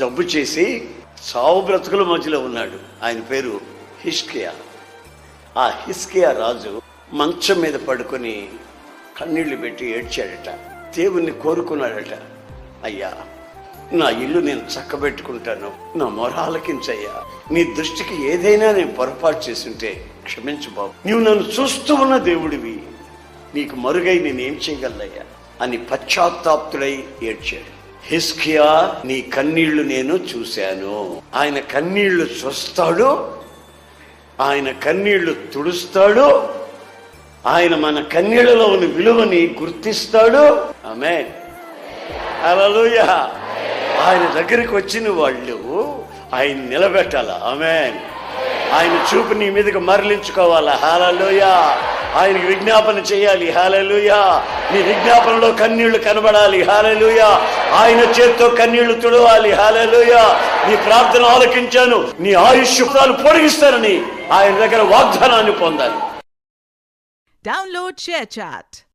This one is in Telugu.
జబ్బు చేసి సావు బ్రతుకుల మధ్యలో ఉన్నాడు. ఆయన పేరు హిజ్కియా. ఆ హిజ్కియా రాజు మంచం మీద పడుకొని కన్నీళ్లు పెట్టి ఏడ్చాడట. దేవుణ్ణి కోరుకున్నాడట, అయ్యా నా ఇల్లు నేను చక్కబెట్టుకుంటాను, నా మొర ఆలకించయ్యా, నీ దృష్టికి ఏదైనా నేను పొరపాటు చేసుంటే క్షమించు బాబు, నీవు నన్ను చూస్తూ ఉన్న దేవుడివి, నీకు మరుగై నేనేం చేయగలయ్యా అని పశ్చాత్తాప్తుడై ఏడ్చాడు. హిజ్కియా, నీ కన్నీళ్లు నేను చూశాను. ఆయన కన్నీళ్లు చూస్తాడు, ఆయన కన్నీళ్లు తుడుస్తాడు, ఆయన మన కన్నీళ్లలో ఉన్న విలువని గుర్తిస్తాడు. ఆమేన్, హల్లెలూయా. ఆయన దగ్గరికి వచ్చిన వాళ్ళు ఆయన నిలబెట్టాలా? ఆమేన్. ఆయన చూపు నీ మీదకి మరలించుకోవాలా? హల్లెలూయా. ఆయనకి విజ్ఞాపన చేయాలి. హల్లెలూయా. నీ విజ్ఞాపనలో కన్నీళ్లు కనబడాలి. హల్లెలూయా. ఆయన చేత్తో కన్నీళ్లు తుడవాలి. హల్లెలూయా. నీ ప్రార్థన ఆలకించాను, నీ ఆయుష్యాలు పొడిగిస్తానని ఆయన దగ్గర వాగ్దానాన్ని పొందాలి. Download ShareChat.